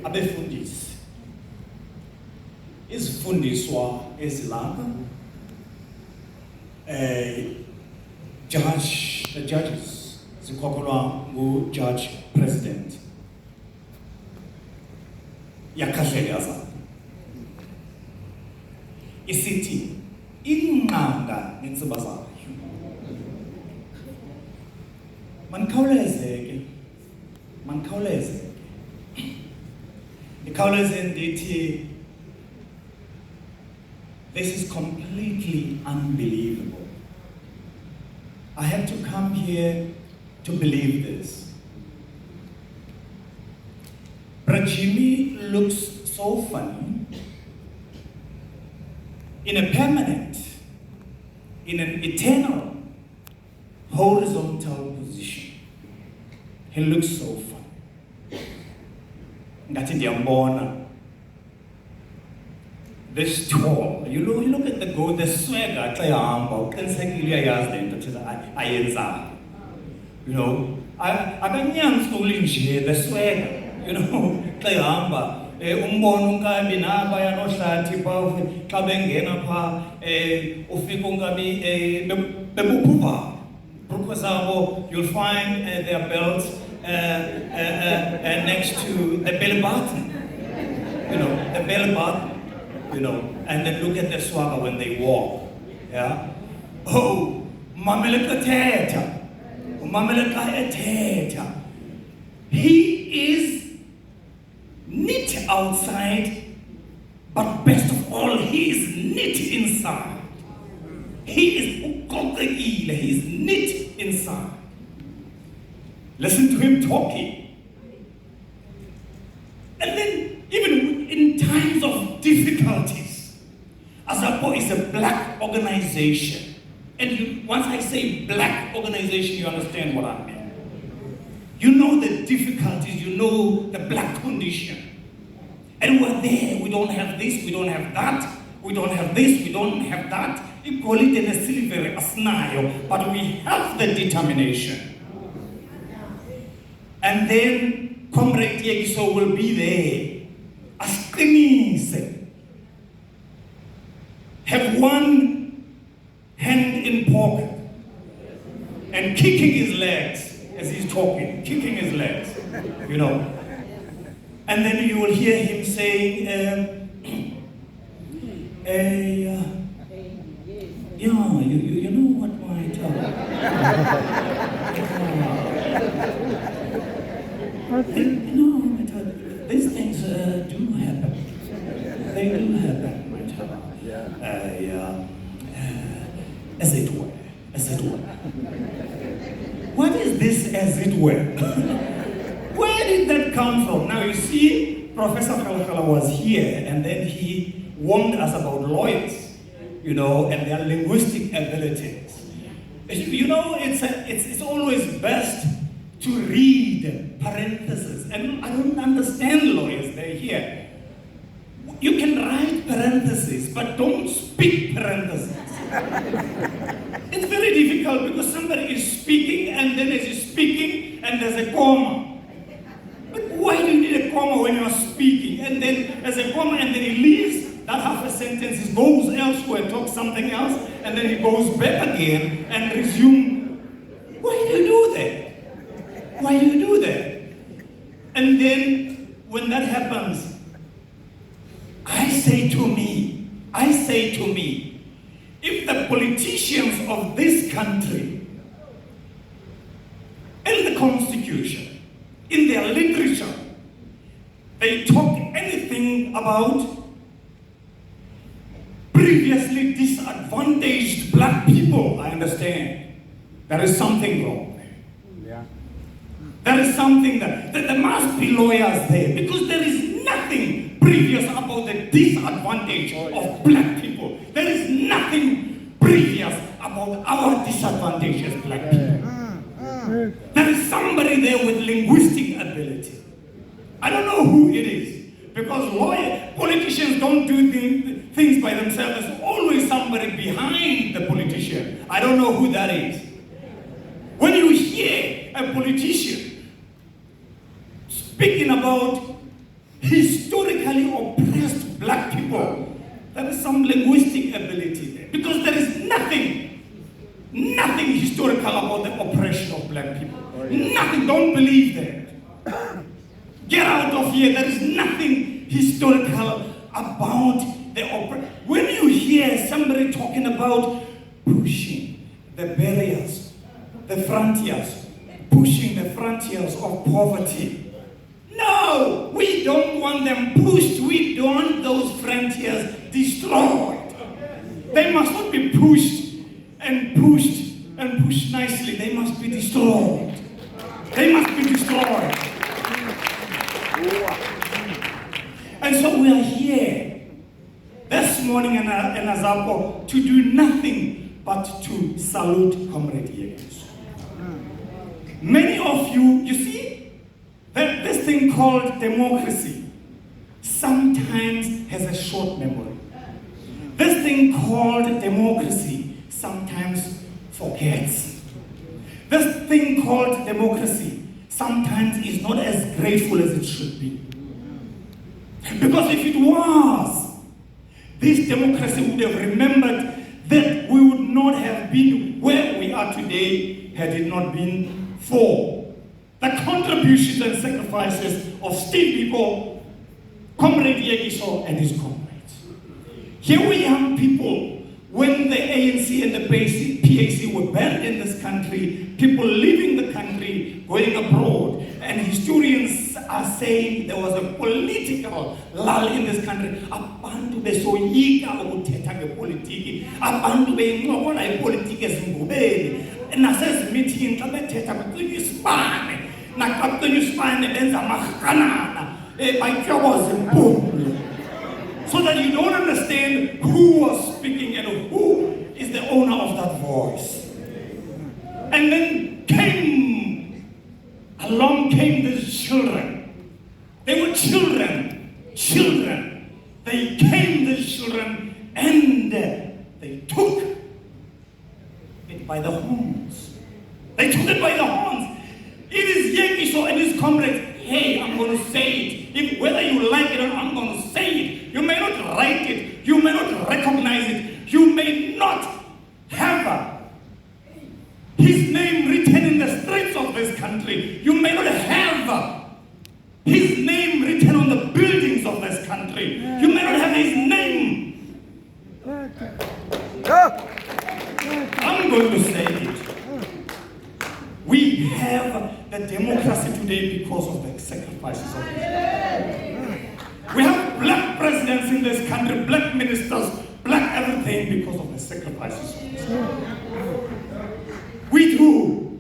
abefundisi izifundiswa ezilapha the judges zikhokhelwa ngu-Judge President Yekiso isithi inqanda nentsiba zayo. Manikhawuleze ikhawuleze ndithi this is completely unbelievable. I have to come here to believe this. Jimmy looks so funny in a permanent, in an eternal, horizontal position. He looks so funny. Ngathi ndiyambona. This tall, you look at the swagger, xa ehamba, uqinisekile uyayazi le nto ayenzayo. You know, akanyanisoli nje the swagger, you know, xa ehamba, umbona unkabi nabaya nohlathi pha xa bengena pha ufika unkabi bebuphupha. Brukwe zabo, you'll find their belts next to the belly button. You know, the belly button. You know, and then look at the swagger when they walk. Yeah. Oh, mameleka teta, mameleka eteta. He is neat outside, but best of all, he is neat inside. He is neat inside. Listen to him talking. And then, even in times of difficulties, AZAPO is a black organization. And once I say black organization, you understand what I mean. You know the difficulties, you know the black condition. And we're there, we don't have this, we don't have that, we don't have this, we don't have that. Equality and a silver asnayo, but we have the determination. And then Comrade Yekiso will be there, asqinise, have one hand in pocket, and kicking his legs as he's talking, kicking his legs, you know. And then you will hear him saying, you know what my these things do happen. They do happen, my child. As it were, as it were. What is this as it were? Where did that come from? Now you see, Professor Khalakhala was here, and then he warned us about lawyers, you know, and their linguistic abilities. You know, it's always best to read parentheses, and I don't understand lawyers, they're here. You can write parentheses, but don't speak parentheses. It's very difficult because somebody is speaking, and then as he's speaking, and there's a comma. But why do you need a comma when you're speaking? And then there's a comma, and then he leaves that half a sentence, he goes elsewhere, talks something else, and then he goes back again and resume. Why do you do that? Why do you do that? And then when that happens, I say to me, if the politicians of this country, in the Constitution, in their literature, they talk anything about previously disadvantaged black people, I understand. There is something wrong there. Yeah. There is something that there must be lawyers there, because there is nothing previous about the disadvantage of black people. There is nothing previous about our disadvantage as black people. There is somebody there with linguistic ability. I don't know who it is, because politicians don't do things by themselves. There's always somebody behind the politician. I don't know who that is. When you hear a politician speaking about historically oppressed black people, there is some linguistic ability there. Because there is nothing historical about the oppression of black people. Nothing, don't believe that. Get out of here, there is nothing historical about the oppression. When you hear somebody talking about pushing the barriers, the frontiers, pushing the frontiers of poverty, no, we don't want them pushed. We don't want those frontiers destroyed. They must not be pushed and pushed and pushed nicely. They must be destroyed. They must be destroyed. And so we are here this morning in AZAPO to do nothing but to salute Comrade Yekiso. Many of you see, that this thing called democracy sometimes has a short memory. This thing called democracy sometimes forgets. This thing called democracy sometimes is not as grateful as it should be. Because if it was, this democracy would have remembered that we would not have been where we are today had it not been for the contributions and sacrifices of Steve Biko, Comrade Yekiso, and his comrades. Here we young people, when the ANC and the PAC were banned in this country, people leaving the country, going abroad, and historians are saying there was a political lull in this country. Abantu besoyika ukuthetha ngepolitiki, abantu bencokola ipolitiki ezingubeni, nasezimeeting xa bethetha kucinywa isibane, naxa kucinywa isibane benza amarhanana, bayityoboza impumlo. So that you don't understand who was speaking and who is the owner of that voice. And then along came these children. They were children. They came, these children, and they took it by the horns. They took it by the horns. It is Yekiso and his comrades. Hey, I'm going to say it. Whether you like it or not, I'm going to say it. You may not write it. You may not recognize it. You may not have his name written in the streets of this country. You may not have his name written on the buildings of this country. You may not have his name. I'm going to say it. We have the democracy today because of the sacrifices of this country. We have black presidents in this country, black ministers, black everything because of the sacrifices of this country. We do.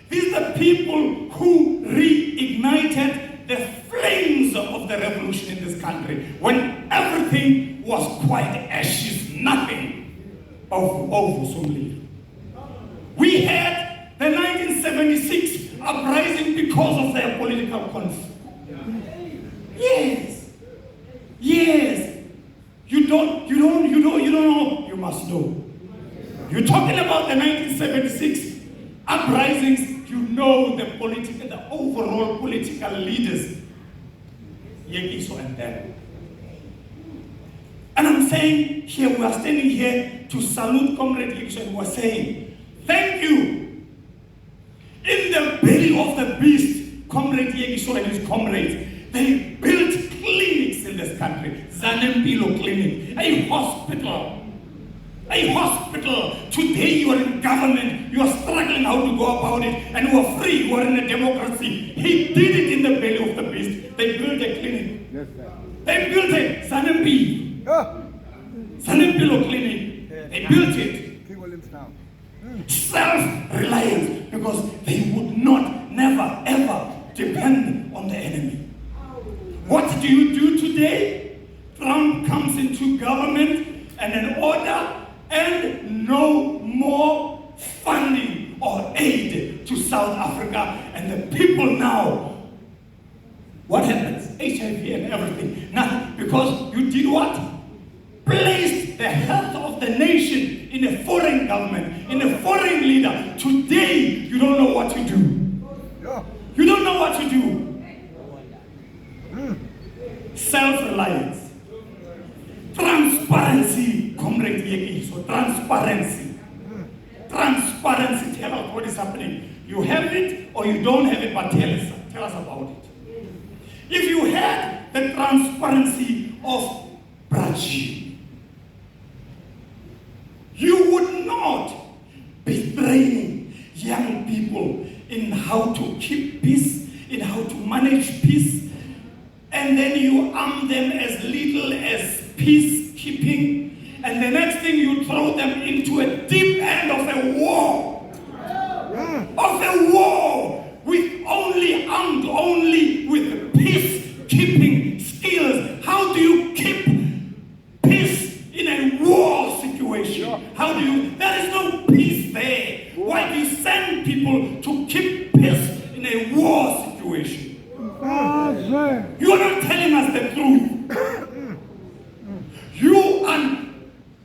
These are the people who reignited the flames of the revolution in this country when everything was quite ashes, nothing of only. We had the 1976 uprising because of their political conflict. Yes. You don't know, you must know. You're talking about the 1976 uprisings, you know the overall political leaders, Yekiso and them. And I'm saying here, we are standing here to salute Comrade Yekiso, and we're saying, thank you. In the belly of the beast, Comrade Yekiso and his comrades, they built clinics in this country. Zanempilo Clinic, a hospital. Today you are in government, you are struggling how to go about it, and you are free, you are in a democracy. He did it in the belly of the beast. They built a clinic. Yes, they built it, Zanempilo Clinic. They built it. Self-reliance, because they would never, ever depend on the enemy. What do you do today? Trump comes into government and an order and no more funding or aid to South Africa, and the people now, what happens? HIV and everything. Nothing, because you did what? Placed the health of the nation in a foreign government, in a foreign leader. Today, you don't know what to do. You don't know what to do. self-reliance, transparency, Comrade Yekiso, transparency. Transparency, tell us what is happening. You have it or you don't have it, but tell us about it. If you had the transparency of Brazil, you would not be training young people in how to keep peace, in how to manage peace, and then you arm them as little as peacekeeping, and the next thing you throw them into a deep end of a war. With armed only with peacekeeping skills. How do you keep peace in a war situation? How do you? There is no peace there. Why do you send people to keep peace in a war situation? You are not telling us the truth.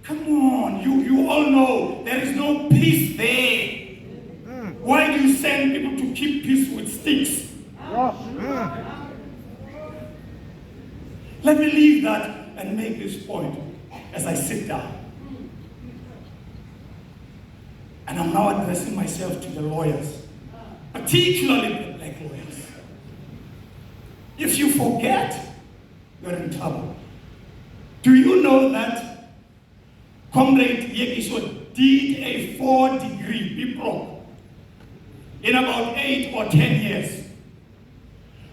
Come on, you all know there is no peace there. Why do you send people to keep peace with sticks? Let me leave that and make this point as I sit down. And I'm now addressing myself to the lawyers, particularly the black lawyers. If you forget, you're in trouble. Do you know that Comrade Yekiso did a 4-degree BPro in about 8 or 10 years?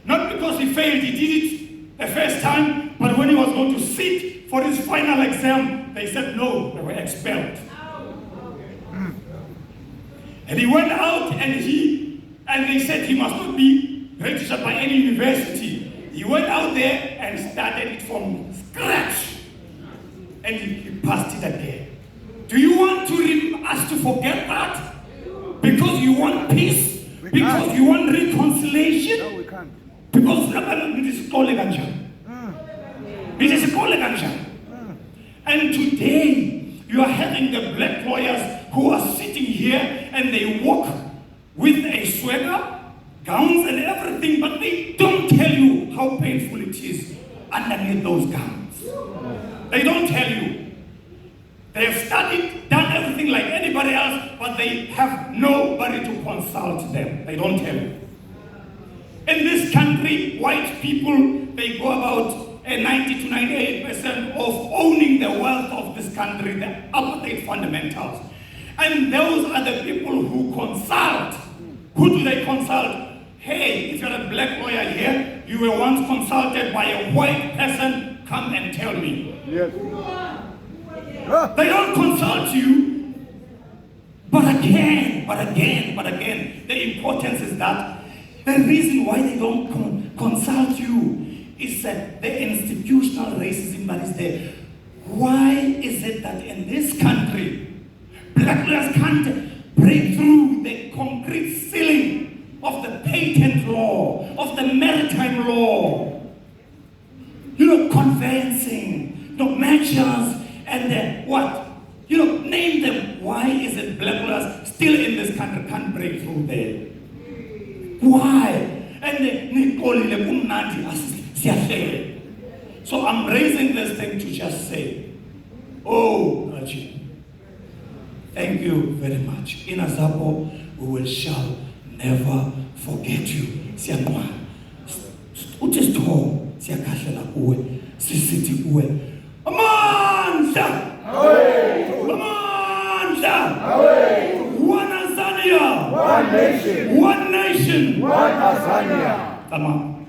Not because he failed, he did it the first time, but when he was going to sit for his final exam, they said no, they were expelled. And he went out and they said he must not be registered by any university. He went out there and started it from scratch. And he passed it again. Do you want us to forget that? Because you want peace? Because you want reconciliation? No, we can't. Because it is calling. And today, you are having the black lawyers who are sitting here and they walk with a swagger, gowns and everything, but they don't tell you how painful it is underneath those gowns. They don't tell you. They have studied, done everything like anybody else, but they have nobody to consult them. They don't tell you. In this country, white people, they go about 90 to 98% of owning the wealth of this country, the apartheid fundamentals. And those are the people who consult. Who do they consult? Hey, if you're a black lawyer here, you were once consulted by a white person, come and tell me. Yes. They don't consult you. But again, the importance is that the reason why they don't consult you is that the institutional racism that is there. Why is it that in this country, black lawyers can't break through the concrete ceiling of the patent law, of the maritime law? Conveyancing, measures, and what? Name them. Why is it black lawyers still in this country can't break through there? Why? So I'm raising this thing to just say, oh, Raji, thank you very much. In AZAPO, we shall never forget you. Siyangwa. Utistho siyakahlela kuwe, sisithi kuwe. Amandla! Amandla! One Azania! One nation! One nation! One Azania! Come on.